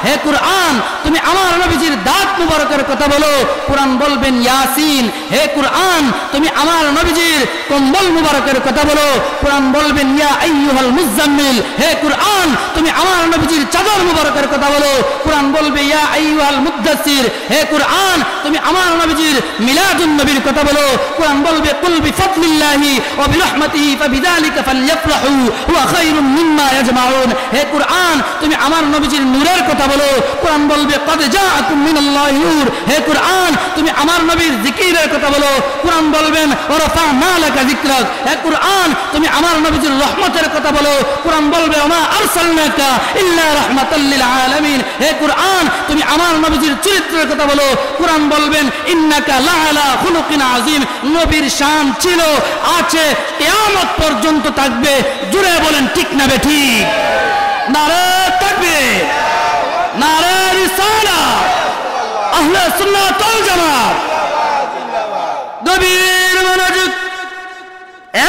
হে কুরআন তুমি আমার নবীজির দাঁত মুবারকের কথা বলো, কুরআন বলবেন ইয়াসিন। হে কুরআন তুমি আমার নবীজির কম্বল মুবারকের কথা বলো, কুরআন বলবেন ইয়া আইয়ুহাল মুজাম্মিল। হে কুরআন তুমি আমার নবীজির চাদর মুবারকের কথা বলো, কুরআন বলবে ইয়া আইয়ুহাল মুদ্দাসসির। হে কুরআন তুমি আমার নবীজির মিলাদুন নবীর কথা বলো, কুরআন বলবে কুল বিফাদলিল্লাহি ওয়া বিরহমাতিহি ফাবিযালিকা ফালইফরাহু হুয়া খায়রুম মিম্মা ইয়াজমাউন। হে কুরআন তুমি আমার নবীজির নূরের কথা বলো, কুরআন বলবে ক্বাদ জাআকুম মিনাল্লাহি নূর। হে কুরআন তুমি আমার নবীর জিকিরের কথা বলো, কুরআন বলবেন ওয়া রাফা'না লাকা যিকরাক। হে কুরআন তুমি আমার নবীজির রহমতের কথা বলো, কুরআন বলবে ওয়া মা আরসালনাকা ইল্লা রাহমাতাল লিল আলামিন। হে কুরআন তুমি আমার নবীজির চরিত্রের কথা বলো, কুরআন বলবেন ইন্নাকা লাআলা খুলুকিন আযীম। নবীর শান ছিল, আছে, কিয়ামত পর্যন্ত থাকবে। জুড়ে বলেন ঠিক না বেঠিক? নারে তাকবীর, নারে রিসালাত, আহলে সুন্নাত ওয়াল জামাত। গভীর মনোযোগ,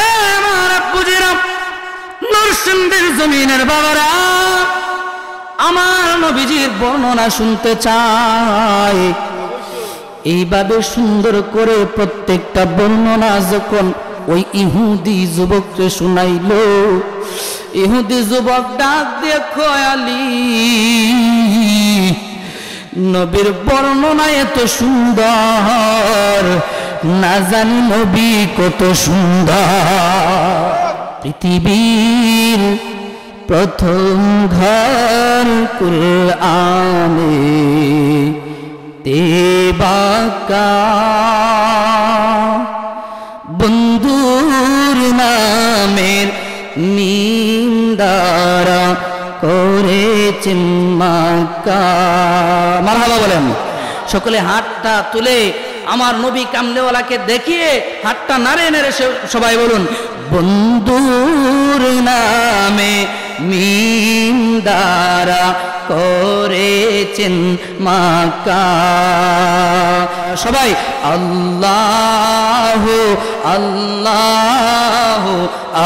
এ আমার আব্বুজিরা, নরসিংদীর জমিনের বাবারা, আমার নবীজির বর্ণনা শুনতে চাই। এইভাবে সুন্দর করে প্রত্যেকটা বর্ণনা যখন ওই ইহুদি যুবককে শুনাইল, ইহুদি যুবক ডাক দিয়ে কয় আলী, নবীর বর্ণনা এত সুন্দর, না জানি নবী কত সুন্দর। পৃথিবীর প্রথম ঘর কুরআনে তেবাকা, বন্ধুর নামের নিন্দারা করেছেন মাক্কা। মারহাবা বলেন সকলে। হাতটা তুলে আমার নবী কামলেওয়ালাকে দেখিয়ে হাতটা নাড়ে নেড়ে সবাই বলুন, বন্ধুর নামে নিন্দারা করেছেন মাক্কা। সবাই আল্লাহ আল্লাহ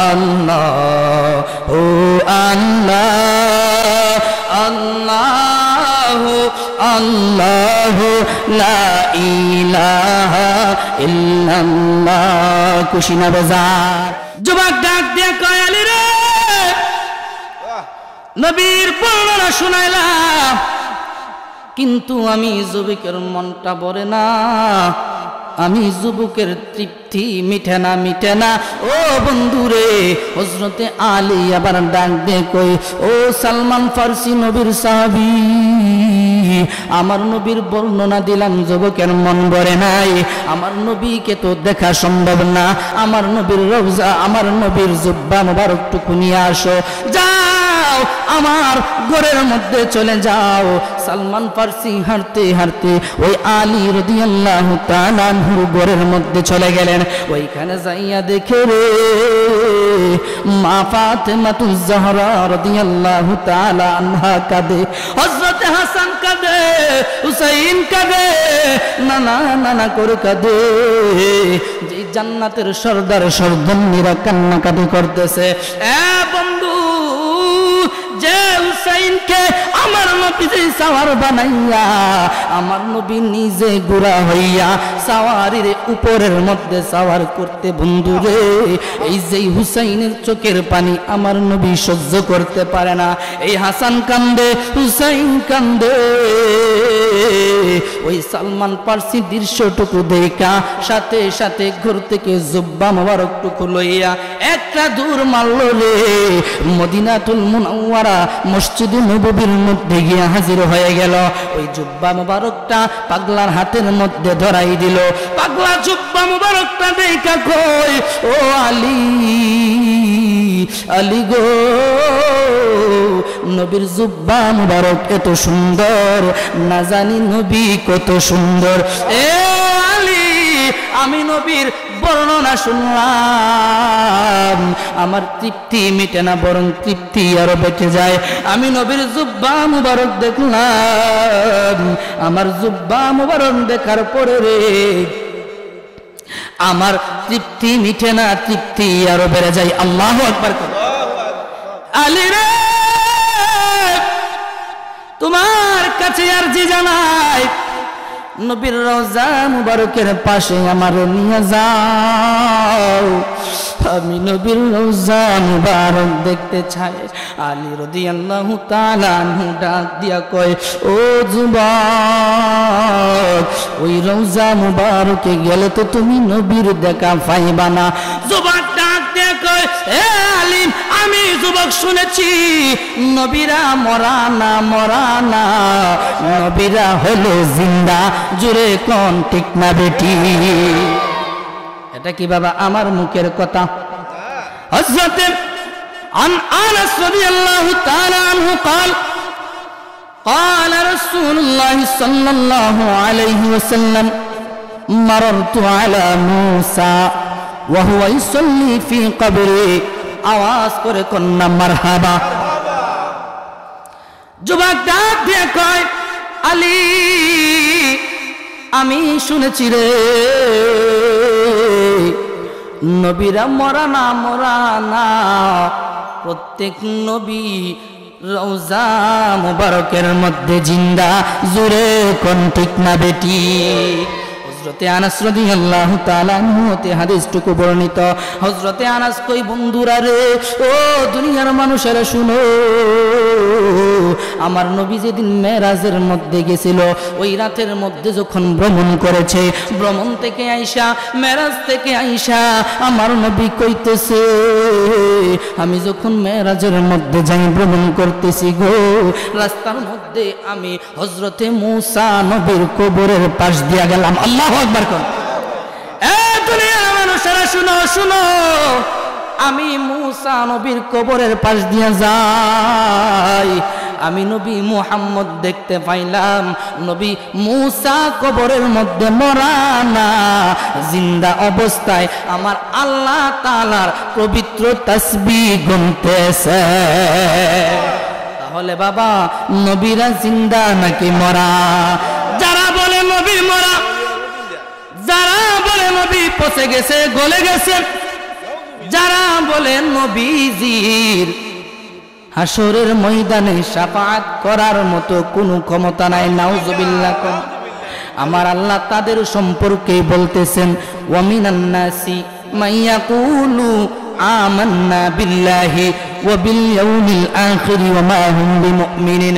আল্লাহ আল্লাহ আল্লাহ আল্লাহ লা ইলাহা ইল্লাল্লাহ। কুশিনা বাজার যুবক ডাক দিয়ে কয় আলী রে, নবীর বর্ণনা শুনাইলাম, কিন্তু আমি যুবকের মনটা ভরে না, আমি যুবকের তৃপ্তি মিঠে না, মিঠে না। ও বন্ধুরে, হযরতে আলী আবার ডাক দিয়ে কই, ও সালমান ফারসি নবীর সাহাবী, আমার নবীর বর্ণনা দিলাম, যুবকের মন ভরে নাই। আমার নবীকে তো দেখা সম্ভব না, আমার নবীর রওজা, আমার নবীর জুব্বা মুবারকটুকু নিয়ে আসো, যাও আমার ঘরের মধ্যে চলে যাও। সালমান ফারসি হাঁটতে হাঁটতে ওই আলী রাদিয়াল্লাহু তাআলা আনহুর ঘরের মধ্যে চলে গেলেন। ওইখানে যাইয়া দেখে রে, মা ফাতেমাতুজ জাহরা রাদিয়াল্লাহু তাআলা আনহা কাঁদে, হযরত হাসান কাঁদে, হুসাইন কাঁদে, নানা নানা করে কাঁদে। যে জান্নাতের সর্দার সর্দারনীরা কান্নাকাটি করতেছে। এ বন্ধু, যে হুসাইনকে আমার নবী সাওয়ার বানাইয়া, আমার নবী নিজে গোরা হইয়া সাওয়ারির উপরের মধ্যে সাওয়ার করতে, বন্ধুরে এই যে হুসাইনের চোখের পানি আমার নবী সহ্য করতে পারে না। এই হাসান কান্দে, হুসাইন কান্দে। ওই সালমান ফারসি দৃশ্যটুকু দেখা সাথে সাথে ঘর থেকে জুব্বা মোবারকটুকু লইয়া একটা দূর মারল রে, মদিনাতুল মুনাওয়ারা মসজিদে নববীর মধ্যে গিয়া হাজির হয়ে গেল। ওই জুব্বা মোবারকটা পাগলার হাতের মধ্যে ধরাই দিল। পাগলা জুব্বা মোবারকটা দেখা কই, ও আলী, আলী গো, নবীর জুব্বা মোবারক এত সুন্দর, না জানি নবী কত সুন্দর। এ আলী, আমি নবীর বর্ণনা শুনলাম, আমার তৃপ্তি মিটে না, বরং তৃপ্তি আরো বেঁচে যায়। আমি নবীর জুব্বা মুবারক দেখলাম, আমার জুব্বা মুবারক দেখার পরে রে আমার তৃপ্তি মিটে না, তৃপ্তি আরো বেড়ে যায়। আল্লাহু আকবার। আলী রে, তোমার কাছে আরজি জানাই, নবীর রওজা মুবারকের পাশে আমারে নিয়ে যাও, আমি নবীর রওজা মুবারক দেখতে চাই। আলী রাদিয়াল্লাহু তাআলা আনহু ডাক দিয়া কয়, ও যুবক, ওই রওজা মুবারকে গেলে তো তুমি নবীর দেখা পাইবা না। যুবক ডাক দিয়া কয়, এ আলী, আমি যুবক শুনেছি নবীরা মরা না, মরা না, নবীরা হলো জিন্দা। জুড়ে কোন ঠিক না বেটি? এটা কি বাবা আমার মুখের কথা? হযরত আনাস রাদিয়াল্লাহু তাআলা আনহু قال قال رسول الله صلى الله عليه وسلم مررت على موسى وهو يصلي في قبره। আওয়াজ করে কন্যা মারহাবা। যুবক ডাক দিয়ে কয়, আলী, আমি শুনেছি রে নবীরা মরা না, মরা না, প্রত্যেক নবী রওজা মুবারকের মধ্যে জিন্দা। জুরে কোন ঠিক না বেটি? হযরতে আনাস রাদিয়াল্লাহু তাআলা আনহু হতে হাদিসটুকু বর্ণিত। হযরতে আনাস কই, বন্ধুরা রে, ও দুনিয়ার মানুষেরা শুনো, আমার নবী যেদিন মেরাজের মধ্যে গেছিল, ওই রাতের মধ্যে যখন ভ্রমণ করেছে, ভ্রমণ থেকে আইসা, মেরাজ থেকে আইসা আমার নবী কইতেছে, আমি যখন মেরাজের মধ্যে যাই ভ্রমণ করতেছি গো, রাস্তার মধ্যে আমি হযরতে মূসা নবীর কবরের পাশ দিয়া গেলাম। আল্লাহু আকবার কোন। এ দুনিয়ার মানুষেরা শুনো, শুনো, আমি মূসা নবীর কবরের পাশ দিয়া যাই, আমি নবী মুহাম্মদ দেখতে পাইলাম নবী মূসা কবরের মধ্যে মরা না, জিন্দা অবস্থায় আমার আল্লাহ তাআলার পবিত্র তাসবিহ গুনতেছে। তাহলে বাবা, নবীরা জিন্দা নাকি মরা? যারা বলে নবী মরা, যারা বলে নবী পচে গেছে, গলে গেছে, যারা বলে নবীজির হাসরের ময়দানে শাফাআত করার মতো কোনো ক্ষমতা নাই, নাউজুবিল্লাহ, আমার আল্লাহ তাদের সম্পর্কে বলতেছেন, ওয়া মিনান নাসি মাইয়াকুলু আমান্না বিল্লাহি ওয়া বিল ইয়াউমিল আখির ওয়া মা হুম বিমুমিনিন।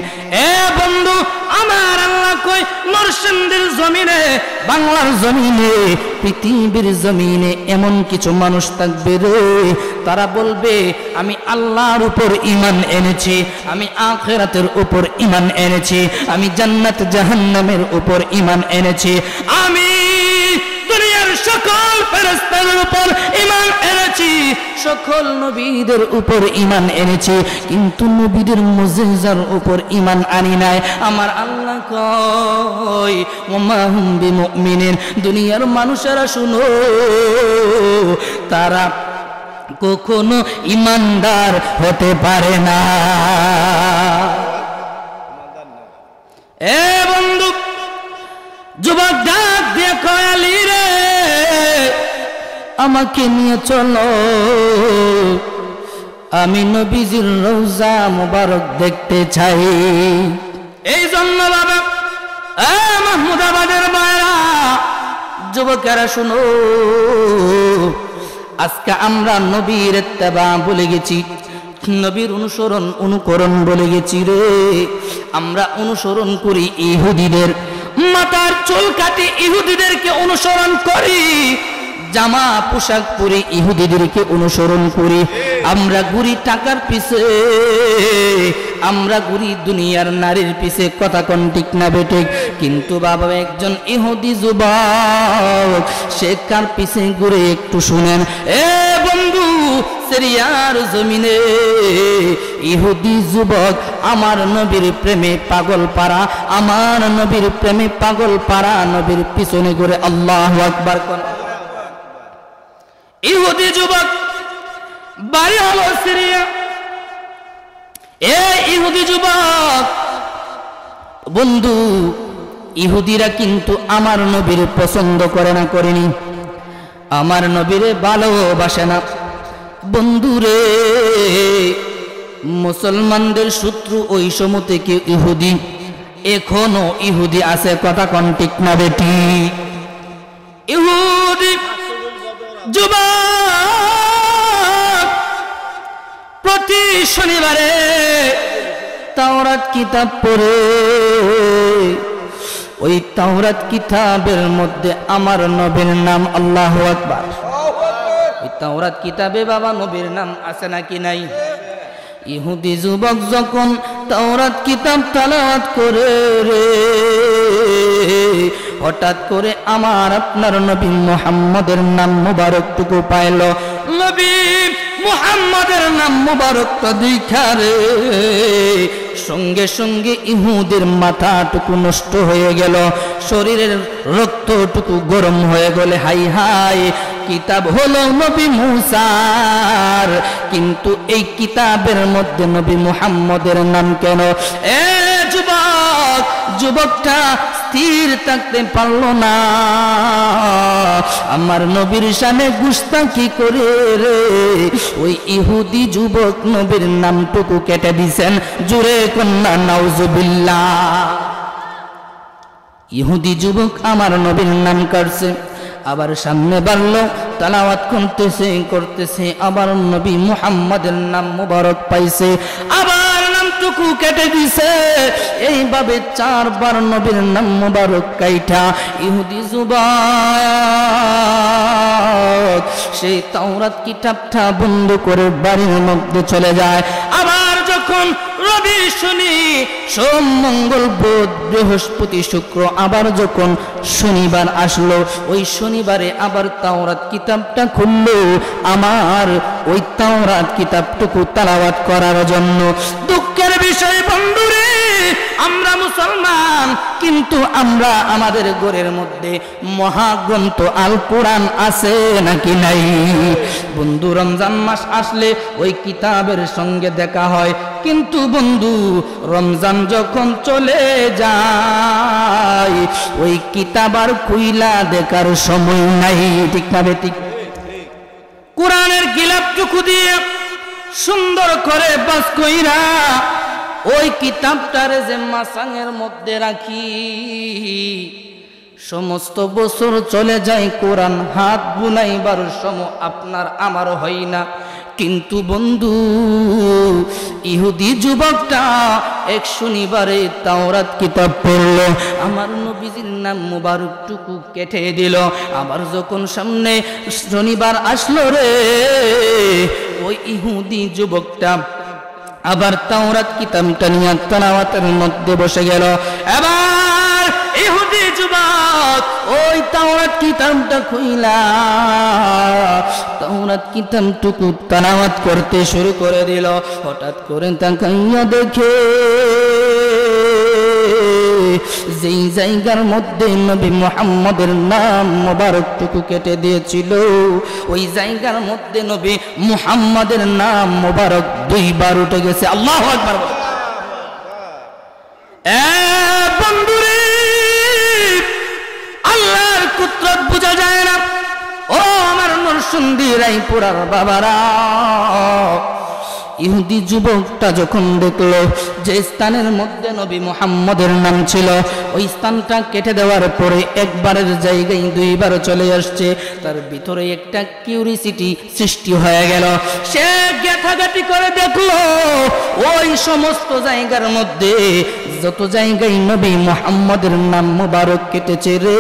এ বন্ধু, আমার আল্লাহ কই, নরসিংদীর জমিনে, বাংলার জমিনে, পৃথিবীর জমিনে এমন কিছু মানুষ থাকবে রে, তারা বলবে আমি আল্লাহর উপর ঈমান এনেছি, আমি আখিরাতের উপর ঈমান এনেছি, আমি জান্নাত জাহান্নামের উপর ঈমান এনেছি, আমি দুনিয়ার সকল ফেরেশতাদের উপর ঈমান এনেছি, সকল নবীদের উপর ঈমান এনেছি, কিন্তু নবীদের মুজিজার উপর ঈমান আনি নাই। আমার আল্লাহ কয়, ওয়া মা হুম বিমুমিনিন। দুনিয়ার মানুষেরা শুনো, তারা কখনো ঈমানদার হতে পারে না। এ বন্ধু, যুবক ডাক দিয়ে কয়, আলী রে, আমাকে নিয়ে চলো, আমি নবীজির রওজা মুবারক দেখতে চাই। এই জন্য বাবা, মাহমুদাবাদের মায়েরা, যুবকেরা শুনো, আজকে আমরা নবীর ইত্তেবা বলে গেছি, নবীর অনুসরণ অনুকরণ বলে গেছি রে। আমরা অনুসরণ করি ইহুদিদের, মাথার চুল কাটি ইহুদিদেরকে অনুসরণ করি, জামা পোশাক পরে ইহুদিদেরকে অনুসরণ করি, আমরা ঘুরি টাকার পিছে, আমরা ঘুরি দুনিয়ার নারীর পিছে। কথা কোন ঠিক না বেঠিক? কিন্তু বাবা, একজন ইহুদি যুবক সে কার পিছে ঘুরে একটু শুনেন। এ বন্ধু, সিরিয়ার জমিনে ইহুদি যুবক আমার নবীর প্রেমে পাগল পারা, আমার নবীর প্রেমে পাগল পারা, নবীর পিছনে ঘুরে। আল্লাহু আকবার কোন। ইহুদি যুবক বাড়ি হলো সিরিয়া। এই ইহুদি যুবক বন্ধু, ইহুদিরা কিন্তু আমার নবীর পছন্দ করে না, করেনি, আমার নবীরে ভালোবাসে না। বন্ধুরে, মুসলমানদের শত্রু ওই সময় থেকে ইহুদি, এখনো ইহুদি আছে, কথা কোন ঠিক না বেটি? ইহুদি যুবক প্রতি শনিবারে তাওরাত কিতাব পড়ে, ওই তাওরাত কিতাবের মধ্যে আমার নবীর নাম, আল্লাহু আকবার, ওই তাওরাত কিতাবে বাবা নবীর নাম আছে নাকি নাই? ইহুদি যুবক যখন তাওরাত কিতাব তেলাওয়াত করে রে, হঠাৎ করে আমার আপনার নবী মুহাম্মদের নাম মুবারকটুকু পাইল। নবী মুহাম্মদের নাম মুবারকটা দেখা রে, সঙ্গে সঙ্গে ইহুদের মাথাটুকু নষ্ট হয়ে গেল, শরীরের রক্তটুকু গরম হয়ে গেলে হাই হাই, কিতাব হলো নবী মুসার, কিন্তু এই কিতাবের মধ্যে নবী মুহাম্মদের নাম কেন? এ যুবক, যুবকটা স্থির থাকতে পারল না, আমার নবীর শানে গুস্তাখি করে রে ওই ইহুদি যুবক নবীর নামটুকু কেটে দিছেন। জুরে কন্যা নাউজুবিল্লাহ। ইহুদি যুবক আমার নবীর নাম কাটছে, আবার সামনে বাড়ল, তেলাওয়াত করতেছে, আবার নবী মুহাম্মাদের নাম মুবারক পাইছে, আবার নামটুকু কেটে দিছে। এইভাবে 4 বার নবীর নাম মুবারক কাইটা ইহুদি যুবক সেই তাওরাত কিতাবটা বন্ধ করে বাড়ির মধ্যে চলে যায়। আবার যখন রবি, শনি, সোম, মঙ্গল, বুধ, বৃহস্পতি, শুক্র, আবার যখন শনিবার আসলো, ওই শনিবারে আবার তাওরাত কিতাবটা খুললো আমার ওই তাওরাত কিতাবটুকু তেলাওয়াত করার জন্য। দুঃখের বিষয় বন্ধুরে, আমরা মুসলমান, কিন্তু আমরা আমাদের ঘরের মধ্যে মহাগ্রন্থ আল কোরআন আছে নাকি নাই? বন্ধু, রমজান মাস আসলে ওই কিতাবের সঙ্গে দেখা হয়, কিন্তু বন্ধু রমজান যখন চলে যায় ওই কিতাব আর খুইলা দেখার সময় নাই, ঠিক না বেঠিক? কোরআনের গিলাপটুকু দিয়ে সুন্দর করে বাস কইরা ওই কিতাবটারে যে মাসাঙের মধ্যে রাখি, সমস্ত বছর চলে যায়, কোরআন হাত বুলাইবার সময় আপনার আমার হয় না। কিন্তু বন্ধু, ইহুদি যুবকটা এক শনিবারে তাওরাত কিতাব পড়ল, আমার নবীজির নাম মুবারকটুকু কেটে দিল। আবার যখন সামনে শনিবার আসলো রে, ওই ইহুদি যুবকটা আবার তাওরাত কিতাবটা নিয়ে তেলাওয়াতের মধ্যে বসে গেল। এবার ইহুদি যুবক ওই তাওরাত কিতাবটা খুইলা তাওরাত কিতাবটুকু তেলাওয়াত করতে শুরু করে দিল। হঠাৎ করে তাকাইয়া দেখে যেই জায়গার মধ্যে নবী মুহাম্মদের নাম মুবারকটুকু কেটে দিয়েছিল, ওই জায়গার মধ্যে নবী মুহাম্মদের নাম মুবারক 2 বার উঠে গেছে। আল্লাহু আকবার। বন্ধুরে, আল্লাহর কুদরত বোঝা যায় না। ও আমার নরসিংদী রায়পুরার বাবারা, ইহুদি যুবকটা যখন দেখলো যে স্থানের মধ্যে নবী মুহাম্মদের নাম ছিল, ওই স্থানটা কেটে দেওয়ার পরে একবারের জায়গায় 2 বার চলে আসছে, তার ভিতরে একটা কিউরিসিটি সৃষ্টি হয়ে গেল। সে ঘাটাঘাটি করে দেখলো ওই সমস্ত জায়গার মধ্যে যত জায়গায় নবী মুহাম্মদের নাম মুবারক কেটেছে রে,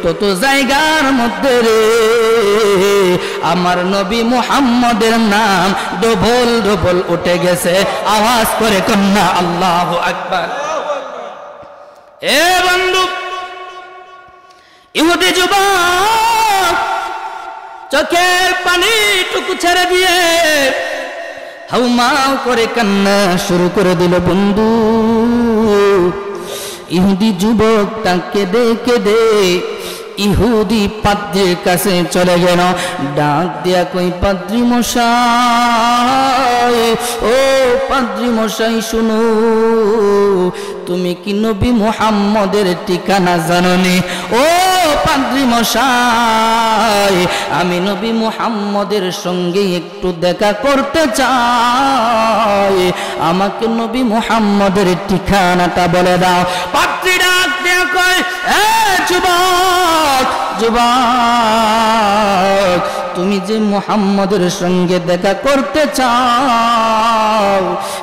তত জায়গার মধ্যে রে আমার নবী মুহাম্মদের নাম ডবল ডবল উঠে গেছে। আওয়াজ করে কন্যা আল্লাহু আকবার। এ বন্ধু, ইহুদি যুবক চোখের পানিটুকু ছেড়ে দিয়ে হাউমাউ করে কান্না শুরু করে দিল। বন্ধু, ইহুদি যুবকটা কেঁদে কেঁদে ইহুদি পাদ্রির কাছে চলে গেল। ডাক দিয়া কই, পাদ্রি মশাই, ও পাদ্রি মশাই শুনো, তুমি কি নবী মুহাম্মদের ঠিকানা জানোনি? ও পাদ্রী মশাই, আমি নবী মুহাম্মদের সঙ্গে একটু দেখা করতে চাই, আমাকে নবী মুহাম্মদের ঠিকানাটা বলে দাও। পাদ্রী ডাক দিয়ে কয়, এ যুবক যুবক, তুমি যে মুহাম্মদের সঙ্গে দেখা করতে চাও,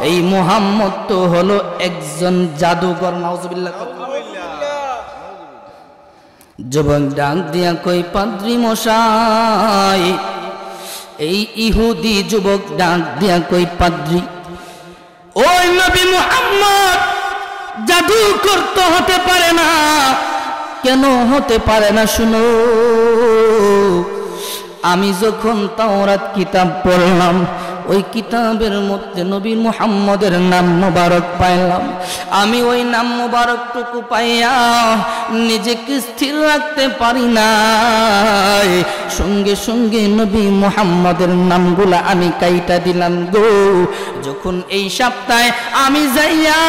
এই মুহাম্মদ তো হলো একজন জাদুকর। নাউজুবিল্লাহ। যুবক ডাক দিয়া কই, পাদ্রী মশাই, এই ইহুদি যুবক ডাক দিয়া কই, পাদ্রী, ওই নবী মুহাম্মদ জাদুকর তো হতে পারে না। কেন হতে পারে না শুনো, আমি যখন তাওরাত কিতাব পড়লাম, ওই কিতাবের মধ্যে নবী মুহাম্মদের নাম মোবারক পাইলাম। আমি ওই নাম মোবারকটুকু পাইয়া নিজেকে স্থির রাখতে পারি না, সঙ্গে সঙ্গে নবী মুহাম্মদের নামগুলা আমি কাইটা দিলাম গো। যখন এই সপ্তাহে আমি যাইয়া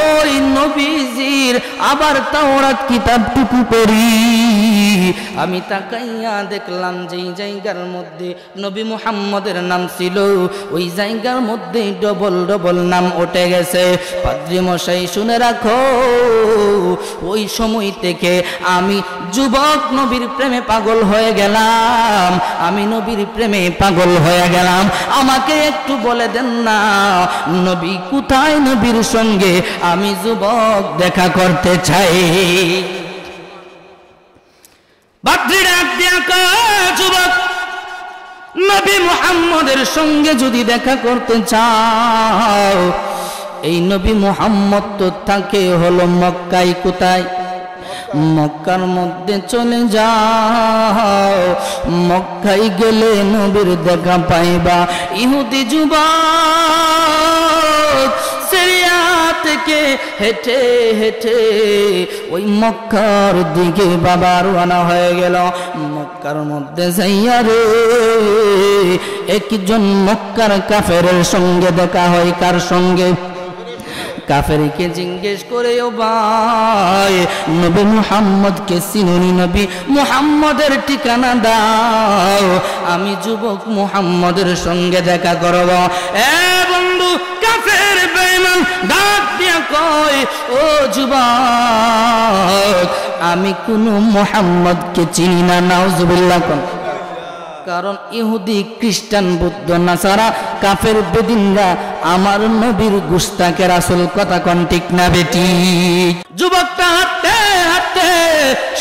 ওই নবীজির আবার তাওরাত কিতাবটুকু পড়ি, আমি তাকাইয়া দেখলাম যেই জায়গার মধ্যে নবী মুহাম্মদের নাম ছিল, ওই জায়গার মধ্যে ডবল ডবল নাম উঠে গেছে। পাদ্রী মশাই শুনে রাখো, ওই সময় থেকে আমি যুবক নবীর প্রেমে পাগল হয়ে গেলাম, আমি নবীর প্রেমে পাগল হয়ে গেলাম। আমাকে একটু বলে দেন না, নবী কোথায়, নবীর সঙ্গে আমি যুবক দেখা করতে চাই। পাদ্রী ডাক দিয়া কয়, যুবক, নবী মুহাম্মদের সঙ্গে যদি দেখা করতে চাও, এই নবী মুহাম্মদ তো থাকে হলো মক্কায়। কোথায়? মক্কার মধ্যে চলে যাও, মক্কায় গেলে নবীর দেখা পাইবা। ইহুদি যুবক সিরিয়া থেকে হেঁটে হেঁটে ওই মক্কার দিকে বাবা রওনা হয়ে গেল। মক্কার মধ্যে যাইয়া রে একজন মক্কার কাফেরের সঙ্গে দেখা হয়। কার সঙ্গে? কাফেরকে জিজ্ঞেস করে, ও ভাই, নবী মুহাম্মদকে চিনুনি? নবী মুহাম্মদের ঠিকানা দাও, আমি যুবক মুহাম্মদের সঙ্গে দেখা করব। এ বন্ধু, কাফের বেঈমান ডাক দিয়া কয়, ও যুবক, আমি কোন মুহাম্মদকে চিনি না। নাউজুবিল্লাহ। কারণ ইহুদি, খ্রিস্টান, বৌদ্ধ, নাসারা, কাফের, বেদিনরা আমার নবীর গুস্তাকে রাসূল। কথা কোন ঠিক না বেটি? যুবকটা হাঁটতে হাঁটতে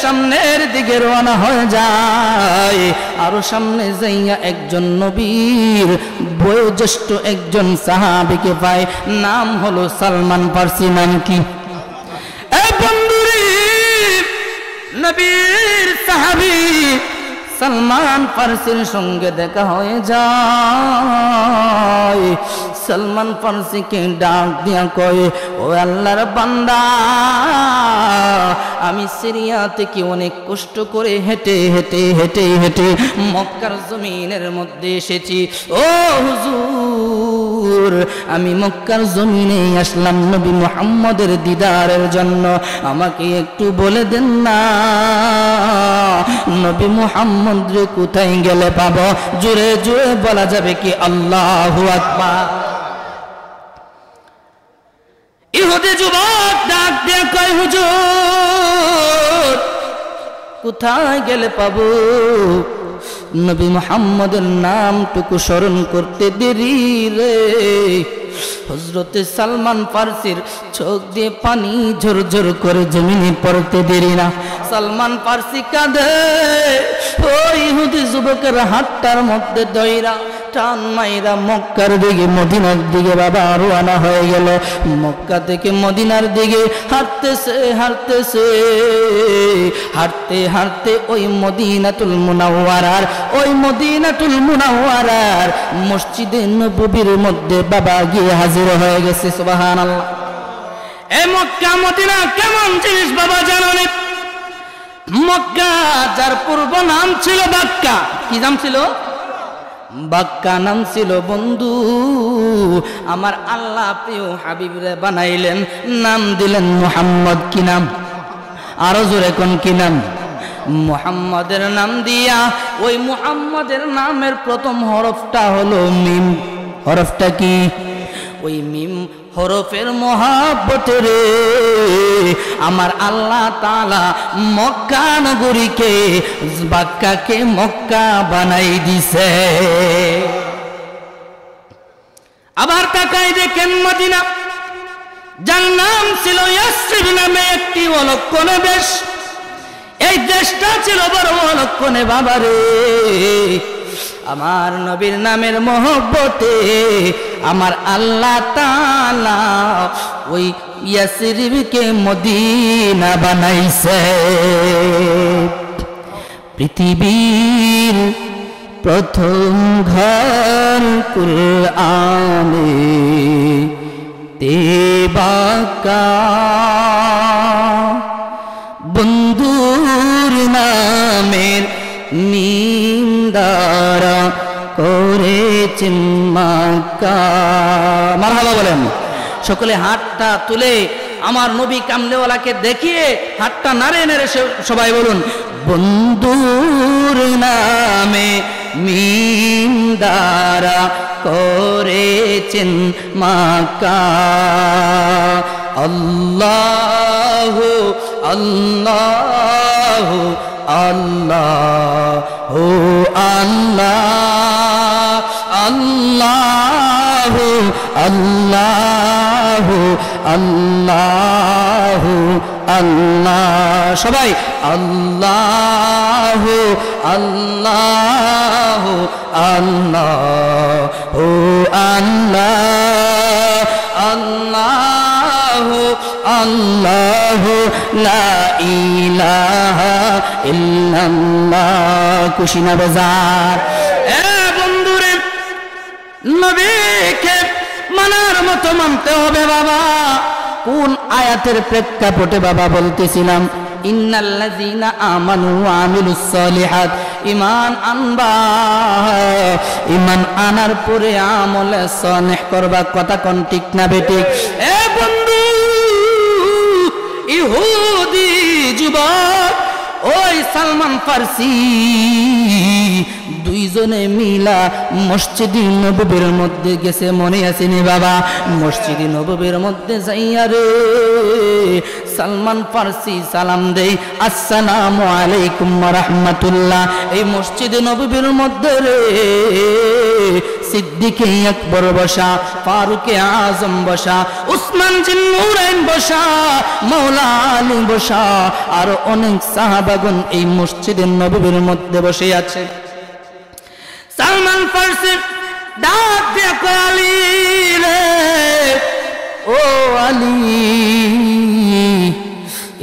সামনের দিকে রওনা হয়ে যায়। আরো সামনে যাইয়া একজন নবীর বয়োজ্যেষ্ঠ একজন সাহাবীকে পায়, নাম হলো সালমান ফারসি। নাম কি? এ বন্ধুরে, নবীর সাহাবী সালমান ফারসির সঙ্গে দেখা হয়ে যায়। সালমান ফারসিকে ডাক দিয়া কয়, ও আল্লাহর বান্দা, আমি সিরিয়া থেকে অনেক কষ্ট করে হেঁটে হেঁটে হেঁটে হেঁটে মক্কার জমিনের মধ্যে এসেছি। ও হুজুর, আমি মক্কার জমিনে আসলাম নবী মুহাম্মদের দিদারের জন্য। আমাকে একটু বলে দেন না, নবী মুহাম্মদ রে কোথায় গেলে পাবো? জোরে জোরে বলা যাবে কি আল্লাহু আকবার? ইহুদি যুবক ডাক দিয়ে কয়, হুজুর, কোথায় গেলে পাবো? নবী মুহাম্মদের নামটুকু স্মরণ করতে দেরি রে। হযরতে সালমান ফারসির চোখ দিয়ে পানি ঝরঝর করে জমিনে পড়তে দেরি না। সালমান ফারসি কাঁদে, ওই ইহুদি যুবকের হাতটার মধ্যে দইরা টান মাইরা মক্কার দিকে, মদিনার দিকে বাবা রওনা হয়ে গেল। মক্কা থেকে মদিনার দিকে হাঁটতেছে হাঁটতেছে, হাঁটতে হাঁটতে ওই মদিনাতুল মুনাওয়ারার, ওই মদিনাতুল মুনাওয়ারার মসজিদে নববীর মধ্যে বাবা গিয়ে হাজির হয়ে গেছে। সুবহানাল্লাহ। এই মক্কা মদিনা কেমন জিনিস বাবা জানেন? মক্কা, যার পূর্ব নাম ছিল বাক্কা। কি নাম ছিল? বাক্কা নাম ছিল। বন্ধু আমার আল্লাহ প্রিয় হাবিবরে বানাইলেন, নাম দিলেন মুহাম্মদ। কি নাম? আরো জোরে কোন কি নাম? মুহাম্মাদের নাম দিয়া। ওই মুহাম্মাদের নামের প্রথম হরফটা হলো মিম। হরফটা কি? ওই মিম হরফের মহাব্বতে রে আমার আল্লাহ তাআলা মক্কা নগরীকে, বাক্কাকে মক্কা বানাই দিছে। আবার তাকাই দেখেন মদিনা, যার নাম ছিল ইয়াসরিব নামে একটি অলক্ষণে দেশ। এই দেশটা ছিল বড় অলক্ষণে বাবারে। আমার নবীর নামের মহব্বতে আমার আল্লাহ তাআলা ওই ইয়াসরিবকে মদিনা বানাইছে। পৃথিবীর প্রথম ঘর কুরআনে তেবাকা, বন্ধুর নামের মিম দ্বারা করেছেন মাক্কা। মারহাবা বলেন সকলে। হাতটা তুলে আমার নবী কামলেওয়ালাকে দেখিয়ে হাতটা নাড়ে নাড়ে সবাই বলুন, বন্ধুর নামে মিম দ্বারা করেছেন মাক্কা। আল্লাহু আল্লাহু আল্লাহু আল্লাহ আল্লাহু আল্লাহু আল্লাহু আল্লাহ। সবাই আল্লাহু আল্লাহু আল্লাহু আল্লাহ আল্লাহু আল্লাহু লা ইলাহা ইল্লাল্লাহ। কুশিনা বাজার। এ বন্ধুরে, নবীকে মানার মতো মানতে হবে বাবা। কোন আয়াতের প্রেক্ষাপটে বাবা বলতেছিলাম? ইন্নাল্লাযীনা আমানু ওয়া আমিলুস সালিহাত। ঈমান আনবা, ঈমান আনার পরে আমলে সালেহ করবা। কথা কোন ঠিক না বেঠিক? এ বন্ধু, ইহুদি যুবক ওই সালমান ফার্সি দুইজনে মিলা মসজিদে নববীর মধ্যে গেছে। মনে আছে নি বাবা? মসজিদে নববীর মধ্যে যাইয়া রে সালমান ফার্সি সালাম দেই, আসসালামু আলাইকুম ওয়া রাহমাতুল্লাহ। এই মসজিদে নববীর মধ্যে রে সিদ্দিকে আকবর বসা, ফারুকে আজম বসা, উসমান জিন্নুরাইন বসা, মাওলা আলী বসা, আর অনেক সাহাবাগণ এই মসজিদের নববীর মধ্যে বসে আছে। সালমান ফার্সি ডাক দিয়ে কয়, আলী রে, ও আলী,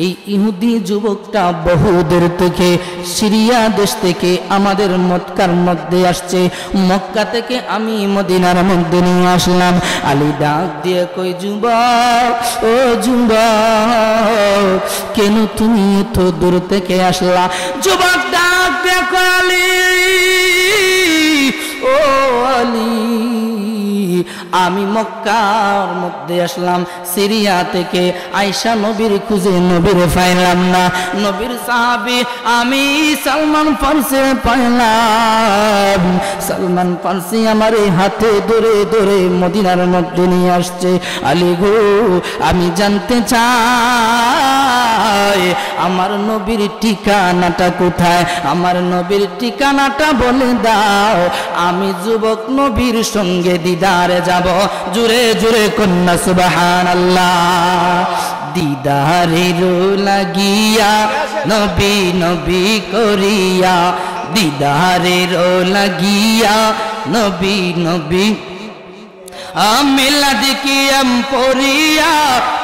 এই ইহুদি যুবকটা বহুদূর থেকে সিরিয়া দেশ থেকে আমাদের মক্কার মধ্যে আসছে। মক্কা থেকে আমি মদিনার মধ্যে নিয়ে আসলাম। আলী ডাক দিয়ে কই, যুবক, ও যুবক, কেন তুমি এত দূর থেকে আসলা? যুবক ডাক দিয়ে কই, আলী, ও আলী, আমি মক্কার মধ্যে আসলাম সিরিয়া থেকে। আয়েশা নবীর খুঁজে নবীর পাইলাম না। নবীর সাহাবী আমি সালমান ফার্সি পাইলাম। সালমান ফার্সি আমার এই হাতে ধরে ধরে মদিনার মধ্যে নিয়ে আসছে। আলী গো, আমি জানতে চাই আমার নবীর ঠিকানাটা কোথায়? আমার নবীর ঠিকানাটা বলে দাও, আমি যুবক নবীর সঙ্গে দিদারে যাব। জুরে জুরে কন্যা সুবহানাল্লাহ। দিদারের লাগিয়া নবী নবী করিয়া, দিদারের লাগিয়া নবী নবী মিলাদ কিয়াম পড়িয়া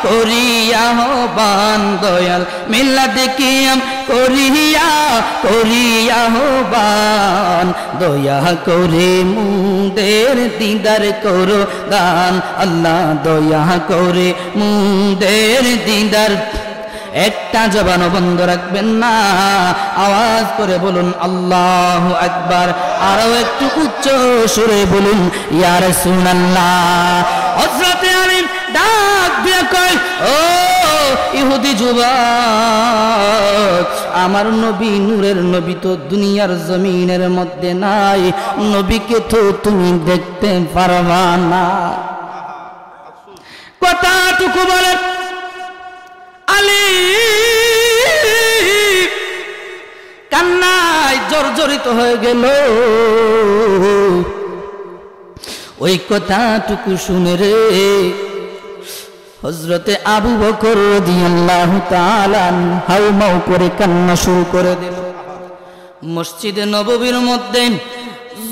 করিয়া হবান দয়াল, মিলাদ কিয়াম করিয়া করিয়া হবান, দয়া করে মুদের দিদার করো দান। আল্লাহ দয়া করে মুদের দিদার। একটা জবানও বন্ধ রাখবেন না, আওয়াজ করে বলুন আল্লাহু আকবার। আরো একটু উচ্চ সুরে বলুন ইয়া রাসূলুল্লাহ। হযরতে আলী ডাক দিয়ে কয়, ও ইহুদি যুবক, আমার নবী নূরের নবী তো দুনিয়ার জমিনের মধ্যে নাই, নবীকে তো তুমি দেখতে পারবা না। কথাটুকু বলে আলী কান্নায় জর্জরিত হয়ে গেল। ওই কথাটুকু শুনে রে হযরতে আবু বকর রাদিয়াল্লাহু তাআলা হাউমাউ করে কান্না শুরু করে দিল। মসজিদে নববীর মধ্যে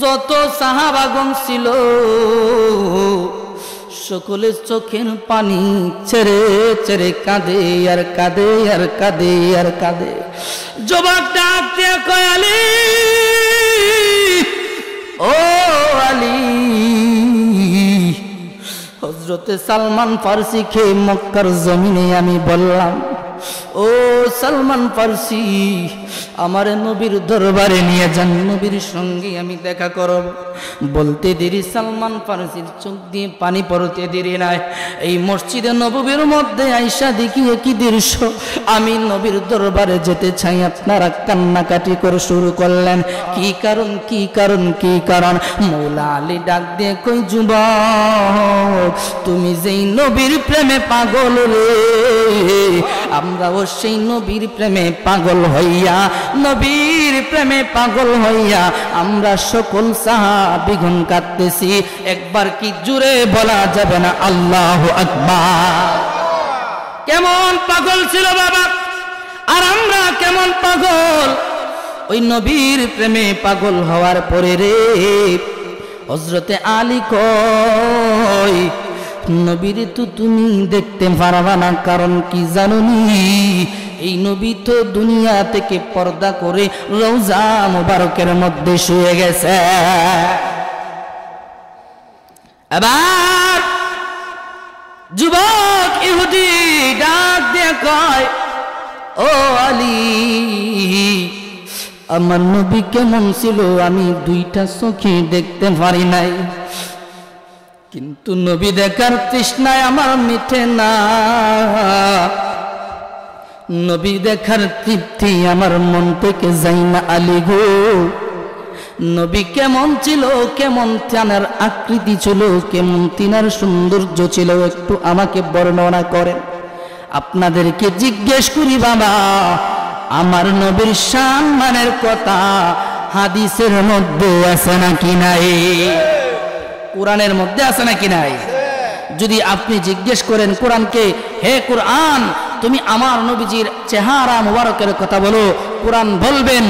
যত সাহাবাগণ ছিল সকলে চোখের পানি ছেড়ে ছেড়ে কাঁদে আর কাঁদে আর কাঁদে আর কাঁদে। যুবক ডাক দিয়ে কয় আলী, ও আলী, হযরতে সালমান ফারসিকে মক্কার জমিনে আমি বললাম, ও সালমান ফারসি, আমার নবীর দরবারে নিয়ে যান, নবীর সঙ্গে আমি দেখা করব। বলতে দেরি সালমান ফারসির চোখ দিয়ে পানি পড়তে দেরি নাই। এই মসজিদে নববীর মধ্যে আইসা দেখি কি দৃশ্য, আমি নবীর দরবারে যেতে চাই, আপনারা কান্নাকাটি করে শুরু করলেন। কি কারণ, কি কারণ, কি কারণ? মৌলা আলী ডাক দিয়ে কই, যুবক, তুমি যেই নবীর প্রেমে পাগল রে, আমরাও সেই নবীর প্রেমে পাগল হইয়া, নবীর প্রেমে পাগল হইয়া আমরা সকল সাহাবীগণ কাঁদতেছি। একবার কি জুড়ে বলা যাবে না আল্লাহু আকবার? কেমন পাগল ছিল বাবা, আর আমরা কেমন পাগল। ওই নবীর প্রেমে পাগল হওয়ার পরে রে হযরতে আলী কয়, নবীর তো তুমি দেখতে পারবা না, কারণ কি জানোনি? এই নবী তো দুনিয়া থেকে পর্দা করে রওজা মুবারকের মধ্যে শুয়ে গেছে। এবার যুবক ইহুদি ডাক দিয়ে কয়, ও আলী, আমার নবী কেমন ছিল আমি দুইটা চোখে দেখতে পারি নাই, কিন্তু নবী দেখার তৃষ্ণায় আমার মিটে না, নবী দেখার তৃপ্তি আমার মন থেকে যাই না আলী গো। নবী কেমন ছিল, কেমন তিনার আকৃতি ছিল, কেমন তিনার সৌন্দর্য ছিল, একটু আমাকে বর্ণনা করেন। আপনাদেরকে জিজ্ঞেস করি বাবা, আমার নবীর সম্মানের কথা হাদিসের মধ্যে আছে নাকি নাই? কোরআনের মধ্যে আছে নাকি নাই? যদি আপনি জিজ্ঞেস করেন কোরআনকে, হে কোরআন, তুমি আমার নবীজির চেহারা মুবারকের কথা বলো, কোরআন বলবেন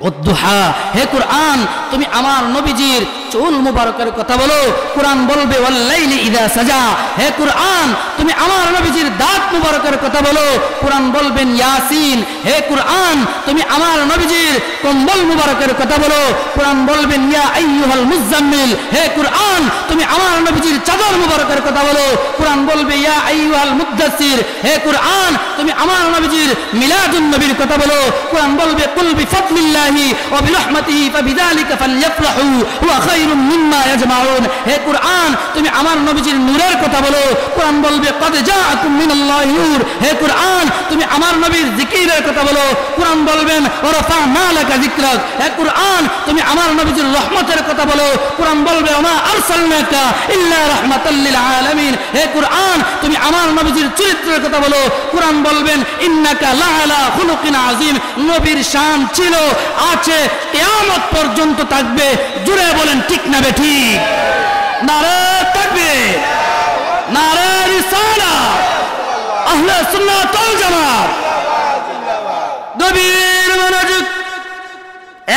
উদ্দুহা। হে কোরআন, তুমি আমার নবীজির চুল মুবারকের কথা বলো, কোরআন বলবে ওয়াল্লাইলি ইযা সাজা। হে কোরআন, তুমি আমার নবীজির দাঁত মুবারকের কথা বলো, কোরআন বলবেন ইয়াসিন। হে কোরআন, তুমি আমার নবীজির কম্বল মুবারকের কথা বলো, কোরআন বলবেন ইয়া আইয়ুহাল মুজাম্মিল। হে কোরআন, তুমি আমার নবীজির চাদর মুবারকের কথা বলো, কোরআন বলবে ইয়া আইয়ুহাল মুদ্দাসসির। হে কোরআন, তুমি আমার নবীজির মিলাদুন নবীর কথা বলো, কোরআন বলবে কুল বিফাদলিল্লাহি ওয়া বিরহমাতিহি ফাবিযালিকা ফালইফরাহু হুয়া খায়রুম মিম্মা ইয়াজমাউন। হে কোরআন, তুমি আমার নবীজির নূরের কথা বলো, কোরআন বলবে ক্বাদ জাআকুম মিনাল্লাহি নূর। হে কোরআন, তুমি আমার নবীর জিকিরের কথা বলো, কোরআন বলবেন ওয়া রাফা'না লাকা যিকরাক। হে কোরআন, তুমি আমার নবীজির রহমতের কথা বলো, কোরআন বলবে ওয়া মা আরসালনাকা ইল্লা রাহমাতাল লিল আলামিন। হে কোরআন, তুমি আমার নবীজির চরিত্রের কথা বলো, কোরআন বলবেন ইন্নাকা লাআলা খুলুকিন আযীম। নবীর শান ছিল, আছে, কিয়ামত পর্যন্ত থাকবে। জুড়ে বলেন ঠিক না বেঠিক? নারে তাকবীর, নারে রিসালাত, আহলে সুন্নাত ওয়াল জামাত। গভীর মনোযোগ,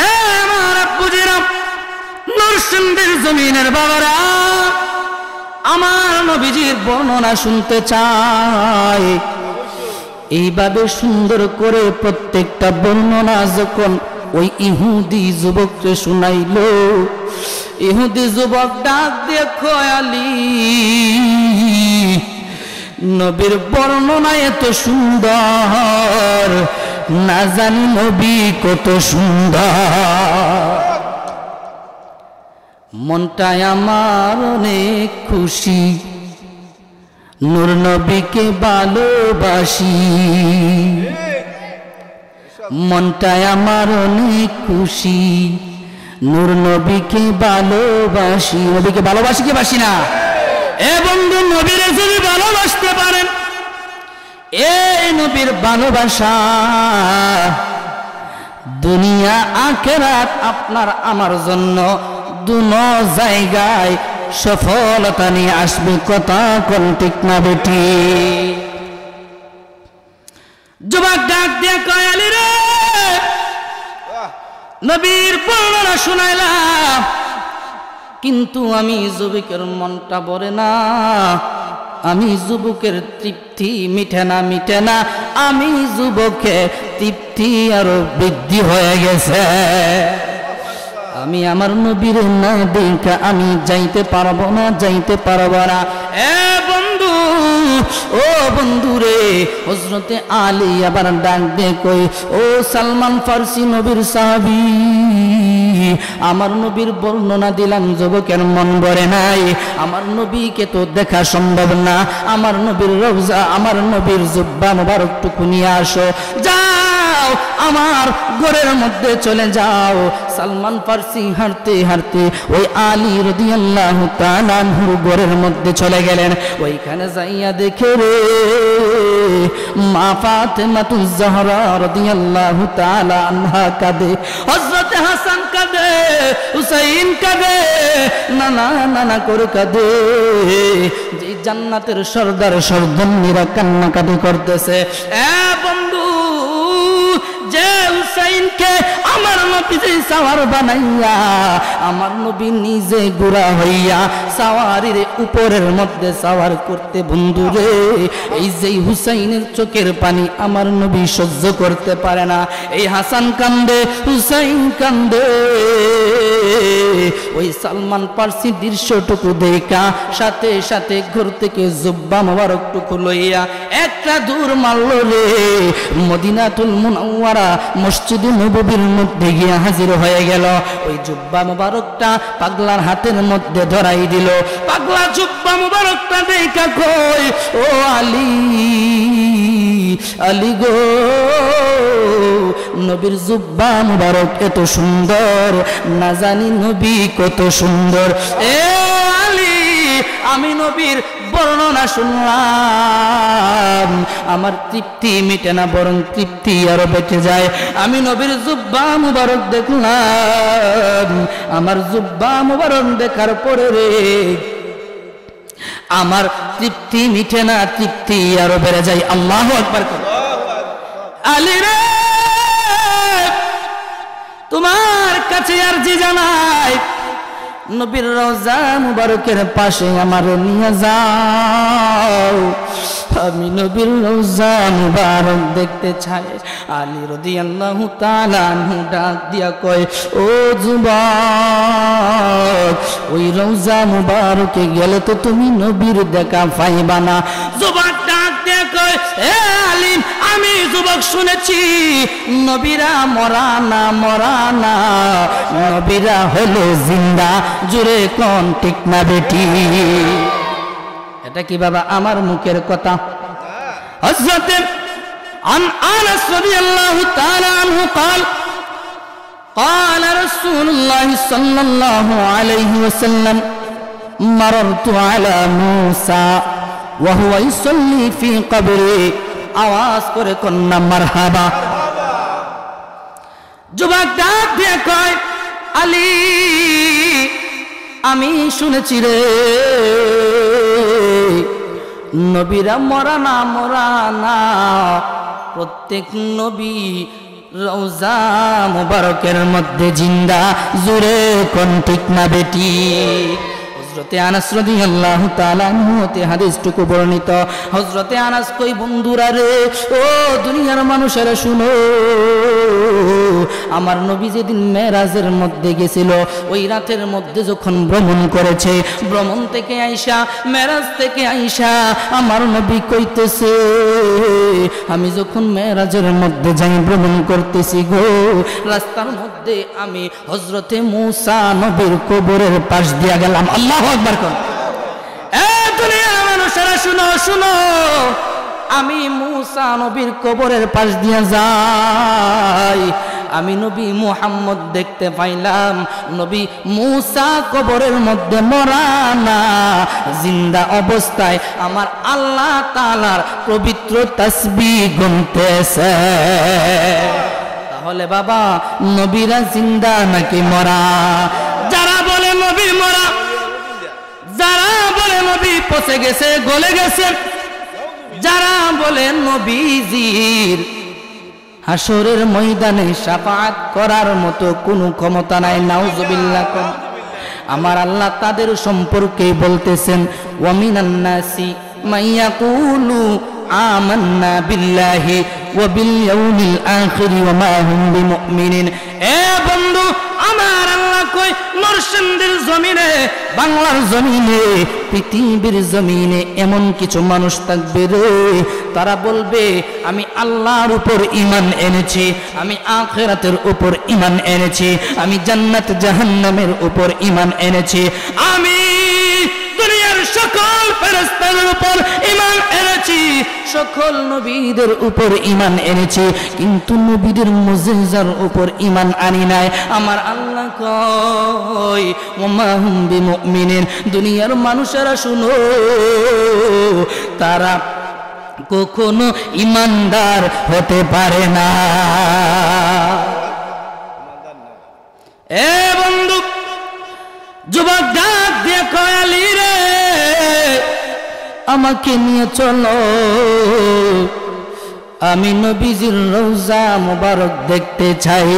এ আমার বুঝিরা, নরসিংদীর জমিনের বাবারা, আমার নবীজির বর্ণনা শুনতে চাই। এইভাবে সুন্দর করে প্রত্যেকটা বর্ণনা যখন ওই ইহুদি যুবককে শুনাইল, ইহুদি যুবক ডাক দেখো আলী, নবীর বর্ণনা এত সুন্দর, না জানি নবী কত সুন্দর। মনটায় আমার অনেক খুশি, নূর নবীকে ভালোবাসি। মনটায় আমার অনেক খুশি, নূর নবীকে ভালোবাসি। নবীকে ভালোবাসি কি বাসি না? এ বন্ধু, নবীরে যদি ভালোবাসতে পারেন, এই নবীর ভালোবাসা দুনিয়া আখিরাত আপনার আমার জন্য দুনো জায়গায় সফলতা নিয়ে আসবে। কথা কোন ঠিক না বেটি? যুবক ডাক দিয়ে কয়, আলী রে, নবীর বর্ণনা শুনাইলাম, কিন্তু আমি যুবকের মনটা ভরে না, আমি যুবকের তৃপ্তি মিটে না, মিটে না। আমি যুবকের তৃপ্তি আরো বৃদ্ধি হয়ে গেছে। আমি আমার নবীর না দেখা আমি যাইতে পারবো না, যাইতে পারবো না। এ বন্ধু, ও বন্ধু রে, হযরতে আলী আবার ডাক দিয়ে কই, ও সালমান ফারসি নবীর সাহাবী, আমার নবীর বর্ণনা দিলাম, যুবকের মন ভরে নাই। আমার নবীকে তো দেখা সম্ভব না। আমার নবীর রওজা, আমার নবীর জুব্বা মুবারকটুকু নিয়ে আসো। যাও, আমার ঘরের মধ্যে চলে যাও। সালমান ফারসি হাঁটতে হাঁটতে ওই আলী রাদিয়াল্লাহু তাআলা আনহুর ঘরের মধ্যে চলে গেলেন। ওইখানে যাইয়া দেখে রে, মা ফাতেমাতুজ জাহরা রাদিয়াল্লাহু তাআলা আনহা কাঁদে, হযরত হাসান কাঁদে, হুসাইন কাঁদে, নানা নানা করে কাঁদে। যে জান্নাতের সর্দার সর্দারনীরা কান্নাকাটি করতেছে। এ বন্ধু, যে হুসাইনকে আমার নবী যে সাওয়ার বানাইয়া, আমার নবী নিজে ঘোড়া হইয়া সাওয়ারির উপরের মধ্যে সাওয়ার করতে, বন্ধু রে, এই যে হুসাইনের চোখের পানি আমার নবী সহ্য করতে পারে না। এই হাসান কান্দে, হুসাইন কান্দে। ওই সালমান ফারসি দৃশ্যটুকু দেখা সাথে সাথে ঘর থেকে জুব্বা মোবারকটুকু লইয়া একটা দূর মারল রে, মদিনাতুল মুনাওয়ারা মসজিদে নববীর মধ্যে গিয়ে হাজির হয়ে গেল। ওই জুব্বা মোবারকটা পাগলার হাতের মধ্যে ধরাই দিল। পাগলা জুব্বা মোবারকটা দেখা কই, ও আলী, আলী গো, নবীর জুব্বা মুবারক এত সুন্দর, না জানি নবী কত সুন্দর। এ আলী, আমি নবীর বর্ণনা শুনলাম, আমার তৃপ্তি মিটে না, বরং তৃপ্তি আরো বেঁচে যায়। আমি নবীর জুব্বা মুবারক দেখলাম, আমার জুব্বা মুবারক দেখার পরে রে, আমার তৃপ্তি মিটে না, তৃপ্তি আরো বেড়ে যায়। আল্লাহু আকবার। আলী রে, তোমার কাছে আরজি জানাই, নবীর রওজা মুবারকের পাশে আমার নিয়ে যাও, আমি নবীর রওজা মুবারক দেখতে চাই। আলী রাদিয়াল্লাহু তাআলা আনহু ডাক দিয়া কয়, ও যুবক, ওই রওজা মুবারকে গেলে তো তুমি নবীর দেখা পাইবা না। যুবক ডাক দিয়া কয়, এ আলী, আমি যুবক শুনেছি নবীরা মরা না, মরা না, নবীরা হলো জিন্দা। জুড়ে কোন ঠিক না বেটি? এটা কি বাবা আমার মুখের কথা? হযরত আনাস রাদিয়াল্লাহু তাআলা আনহু قال قال رسول الله صلى الله عليه وسلم مررت على موسى وهو يصلي في قبره। আওয়াজ করে কন্যা মারহাবা। যুবক ডাক দিয়ে কয়, আলী, আমি শুনেছি রে, নবীরা মরা না, মরা না, প্রত্যেক নবী রওজা মুবারকের মধ্যে জিন্দা। জুড়ে কোন ঠিক না বেটি? হযরতে আনাস রাদিয়াল্লাহু তাআলা আনহু হতে হাদিসটুকু বর্ণিত। হযরতে আনাস কই, বন্ধুরা রে, ও দুনিয়ার মানুষেরা শুনো, আমার নবী যেদিন মেরাজের মধ্যে গেছিল, ওই রাতের মধ্যে যখন ভ্রমণ করেছে, ভ্রমণ থেকে আইসা, মেরাজ থেকে আইসা আমার নবী কইতেছে, আমি যখন মেরাজের মধ্যে যাই ভ্রমণ করতেছি গো, রাস্তার মধ্যে আমি হযরতে মূসা নবীর কবরের পাশ দিয়া গেলাম। আল্লাহু আকবার। এ দুনিয়ার মানুষেরা শুনো, শুনো, আমি মুসা নবীর কবরের পাশ দিয়ে যাই, আমি নবী মুহাম্মদ দেখতে পাইলাম নবী মুসা কবরের মধ্যে মরা না, জিন্দা অবস্থায় আমার আল্লাহ তাআলার পবিত্র তাসবিহ গুনতেছে। তাহলে বাবা নবীরা জিন্দা নাকি মরা? যারা বলে নবী মরা, যারা বলে নবী পচে গেছে, গলে গেছে, যারা বলে নবীজির হাসরের ময়দানে শাফাআত করার মতো কোনো ক্ষমতা নাই, নাউজুবিল্লাহ, আমার আল্লাহ তাদের সম্পর্কে বলতেছেন ওয়া মিনান নাসি মাইয়াকুলু আমান্না বিল্লাহি ওয়া বিল ইয়াউমিল আখির ওয়া মা হুম বিমুমিনিন। এ বন্ধু, আমার আল্লাহ কই নরসিংদীর জমিনে, বাংলার জমিনে, পৃথিবীর জমিনে এমন কিছু মানুষ থাকবে রে, তারা বলবে আমি আল্লাহর উপর ঈমান এনেছি, আমি আখিরাতের উপর ঈমান এনেছি, আমি জান্নাত জাহান্নামের উপর ঈমান এনেছি, আমি দুনিয়ার সকল ফেরেশতাদের উপর ঈমান এনেছি, সকল নবীদের উপর ঈমান এনেছি, কিন্তু নবীদের মুজিজার উপর ঈমান আনি নাই। আমার আল্লাহ কয় ওয়া মা হুম বিমুমিনিন, দুনিয়ার মানুষেরা শুনো, তারা কখনো ঈমানদার হতে পারে না। এ বন্ধু, যুবক ডাক দিয়ে কয় আলী রে, আমাকে নিয়ে চলো, আমি নবীজির রওজা মুবারক দেখতে চাই।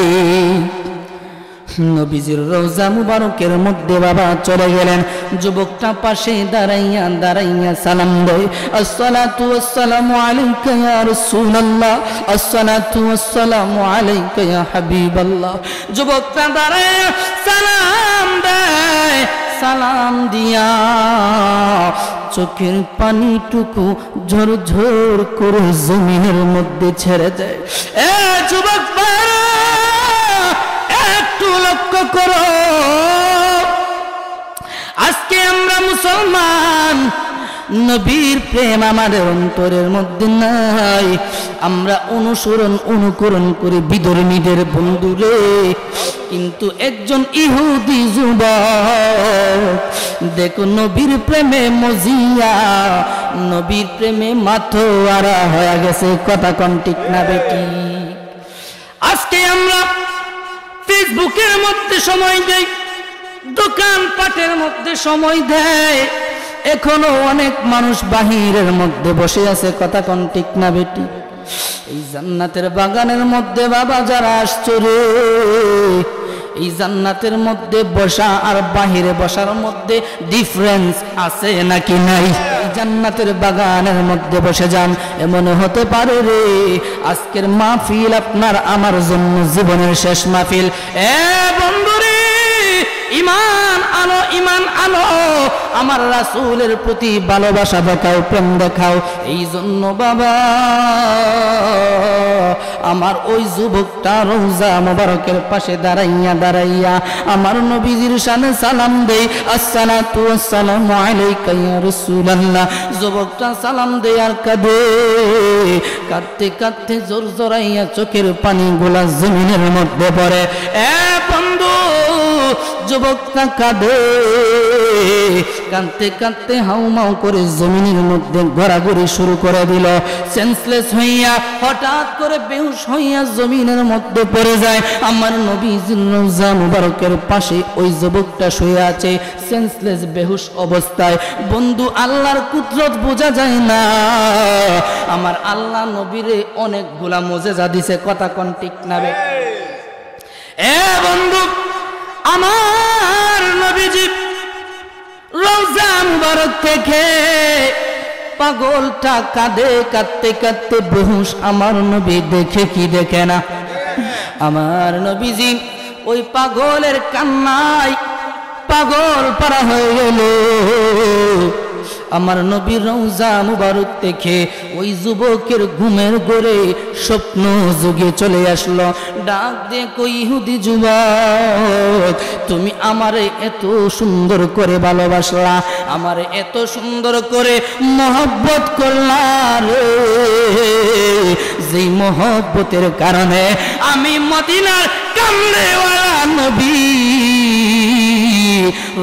নবীজির রওজা মুবারকের মধ্যে বাবা চলে গেলেন। যুবকটা পাশে দাঁড়াইয়া দাঁড়াইয়া সালাম দেয়, আসসালাতু ওয়াসসালামু আলাইকা ইয়া রাসূলুল্লাহ, আসসালাতু ওয়াসসালামু আলাইকা ইয়া হাবিবাল্লাহ। যুবকটা দাঁড়ায় সালাম দেয়, সালাম দিয়া চোখের পানিটুকু ঝর ঝর করে জমিনের মধ্যে ছেড়ে দেয়। এ যুবক ভাইরা, একটু লক্ষ্য করো, আজকে আমরা মুসলমান, নবীর প্রেম আমাদের অন্তরের মধ্যে নাই, আমরা অনুকরণ করে বিধর্মীদের বন্ধুরে। কিন্তু একজন ইহুদি যুবক দেখো নবীর প্রেমে মজিয়া, নবীর প্রেমে মাথোয়ারা হয়ে গেছে। কথা কোন ঠিক না বেটি? আজকে আমরা ফেসবুকের মধ্যে সময় দেই, দোকানপাটের মধ্যে সময় দেয়, এখনো অনেক মানুষ বাহিরের মধ্যে বসে আছে। কথা কোন ঠিক না বেটি? এই জান্নাতের বাগানের মধ্যে বাবা যারা আসছে রে, এই জান্নাতের মধ্যে বসা আর বাহিরে বসার মধ্যে ডিফারেন্স আছে নাকি নাই? এই জান্নাতের বাগানের মধ্যে বসে যান, এমন হতে পারে রে আজকের মাহফিল আপনার আমার জন্য জীবনের শেষ মাহফিল। এ বন্ধুরে, ঈমান আনো, ঈমান আনো, আমার রাসূলের প্রতি ভালোবাসা দেখাও, প্রেম দেখাও। এই জন্য বাবা আমার ওই যুবকটা রওজা মুবারকের পাশে দাঁড়াইয়া দাঁড়াইয়া আমার নবীজির শানে সালাম দেই, আসসালাতু ওয়াসসালামু আলাইকা ইয়া রাসূলুল্লাহ। যুবকটা সালাম দেয় আর কাঁদে, কাঁদতে কাঁদতে জোর জোরাইয়া চোখের পানিগুলা জমিনের মধ্যে পড়ে। এ বন্ধু, যুবকটা কাঁদে, কাঁদতে কাঁদতে হাউমাউ করে জমিনের মধ্যে ঘোরাঘুরি শুরু করে দিল। সেন্সলেস হইয়া হঠাৎ করে বেহুশ হইয়া জমিনের মধ্যে পড়ে যায়। আমার নবীজির রওজা মুবারকের পাশে ওই যুবকটা শুয়ে আছে সেন্সলেস, বেহুশ অবস্থায়। বন্ধু, আল্লাহর কুদরত বোঝা যায় না। আমার আল্লাহ নবীরে অনেকগুলা মুজিজা দিছে। কথা কোন ঠিক না বে? এ বন্ধু, আমার নবীজি রওজা মুবারক থেকে পাগলটা কাঁদে, কাঁদতে কাঁদতে বেহুশ। আমার নবী দেখে কি দেখে না? আমার নবীজি ওই পাগলের কান্নায় পাগল পারা হয়ে গেল। আমার নবীর রওজা মুবারক দেখে ওই যুবকের ঘুমের ঘোরে স্বপ্ন যুগে চলে আসলো। ডাক দিয়ে কই ইহুদি যুবক, তুমি আমারে এত সুন্দর করে ভালোবাসলা, আমারে এত সুন্দর করে মহব্বত করলা রে, যেই মহব্বতের কারণে আমি মদিনার কামড়েওয়ালা নবী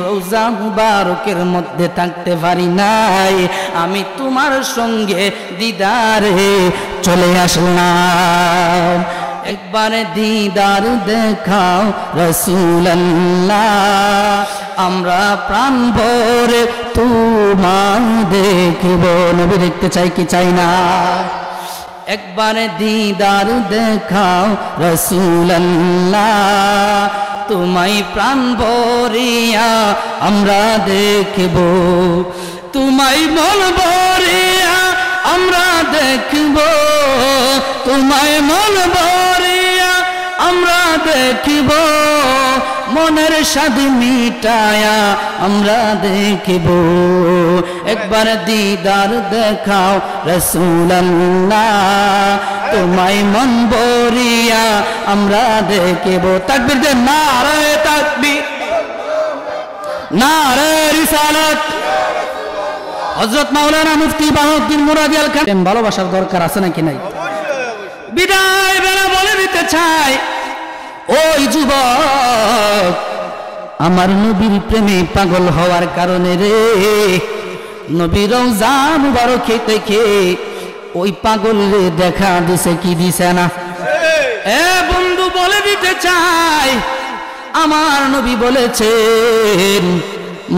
রওজা মুবারকের মধ্যে থাকতে পারি নাই, আমি তোমার সঙ্গে দিদারে চলে আসলাম। একবারে দিদার দেখাও রাসূলুল্লাহ, আমরা প্রাণ ভরে তোমার দেখব। নবী দেখতে চাই কি চাই না? একবারে দিদার দেখাও রাসূলুল্লাহ, তোমায় প্রাণ ভরিয়া আমরা দেখব, তোমায় মন ভরিয়া আমরা দেখব, তোমায় মন ভরিয়া আমরা দেখব, মনের স্বাদ মিটায়া আমরা দেখব। একবার দিদার দেখাও রাসূলুল্লাহ, তোমায় মন ভরিয়া আমরা দেখব। তাকবীর দেন, নারে তাকবীর, নারে রিসালাত। হযরত মাওলানা মুফতি বাহাউদ্দিন মুরাদি আল খান, ভালোবাসার দরকার আছে নাকি নাই? বিদায় বেলা বলে দিতে চাই, ওই যুবক আমার নবীর প্রেমে পাগল হওয়ার কারণে রে, নবীর রওজা মুবারক দেখে ওই পাগল রে দেখা দিছে কি দিছে না? এ বন্ধু বলে দিতে চাই, আমার নবী বলেছেন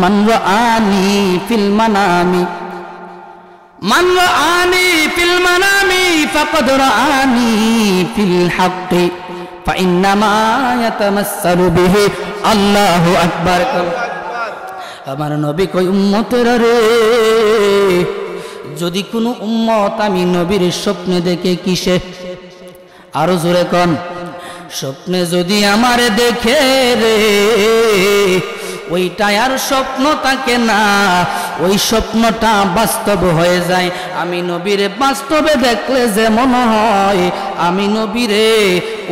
মান রাআনি ফিল মানামি, মান রাআনি ফিল মানামি ফাকাদ রাআনি ফিল হাক্কি ফাইন্নামা ইয়াতামাসসালু বিহি। আল্লাহু আকবার। আমার নবী কই উম্মতেরা রে, যদি কোনো উম্মত আমি নবীর স্বপ্নে দেখে কিসে, আরো জোরে কোন, স্বপ্নে যদি আমারে দেখে রে, ওইটা আর স্বপ্ন থাকে না, ওই স্বপ্নটা বাস্তব হয়ে যায়। আমি নবীরে বাস্তবে দেখলে যেমন হয়, আমি নবীরে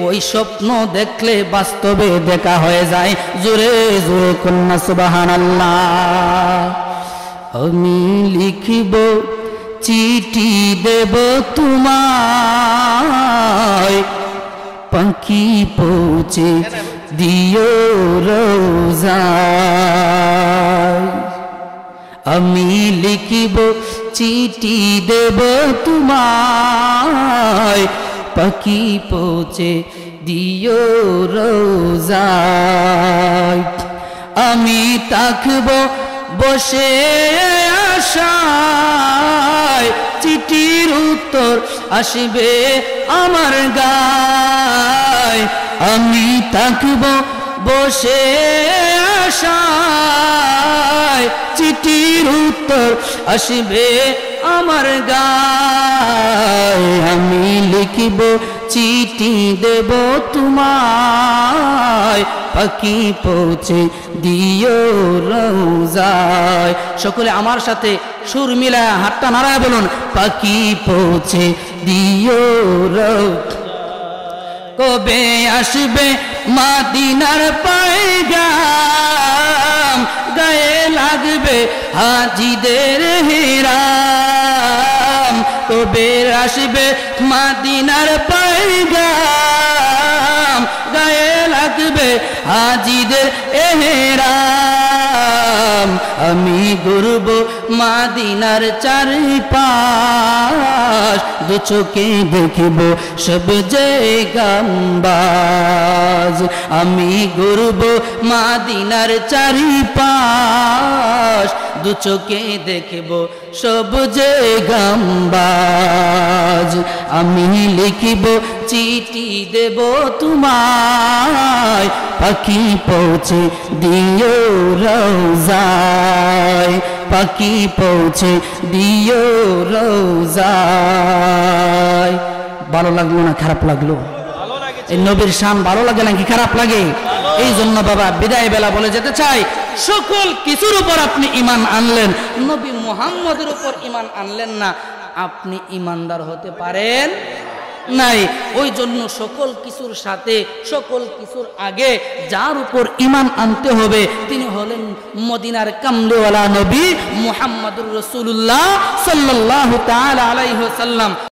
ওই স্বপ্ন দেখলে বাস্তবে দেখা হয়ে যায়। জোরে জোরে কন্যা সুবহানাল্লাহ। আমি লিখিব চিঠি দেব তোমায়, পাখি পৌঁছে দিও রওজায়। আমি লিখিব চিঠি দেব তোমায়, পাখি পৌঁছে দিও রওজায়। আমি থাকব বসে আশায়, চিঠির উত্তর আসবে আমার গায়। আমি থাকব বসে আশায়, চিঠির উত্তর আসবে আমার গায়। আমি লিখিব চিঠি দেব তোমায়, পাখি পৌঁছে দিও রওজায়। সকলে আমার সাথে সুর মিলায় হাতটা নাড়ায় বলুন, পাখি পৌঁছে দিও রওজায়। কবে আসবে মদিনার পয়গাম, গায়ে লাগবে হাজিদের হিরাম। কবে আসবে মদিনার পয়গাম, গায়ে লাগবে হাজিদের এহরাম। আমি ঘুরব মদিনার চারিপাশ, দু চোখে দেখিব সব জায়গাবাজ। আমি ঘুরব মদিনার চারিপাশ, দু চোখে দেখিব সব জায়গাবাজ। আমি লিখিব চিঠি দেব তোমায়, পাখি পৌঁছে দিও রওজায়। পাখি পৌঁছে দিও রওজায়। ভালো লাগলো না খারাপ লাগলো? এই নবীর শান ভালো লাগে নাকি খারাপ লাগে? এই জন্য বাবা বিদায় বেলা বলে যেতে চাই, সকল কিছুর উপর আপনি ঈমান আনলেন, নবী মুহাম্মদের উপর ঈমান আনলেন না, আপনি ঈমানদার হতে পারেন নাই। ওই জন্য সকল কিছুর সাথে, সকল কিছুর আগে যার উপর ঈমান আনতে হবে তিনি হলেন মদিনার কামলিওয়ালা নবী মুহাম্মদুর রাসূলুল্লাহ সাল্লাল্লাহু তাআলা আলাইহি ওয়াসাল্লাম।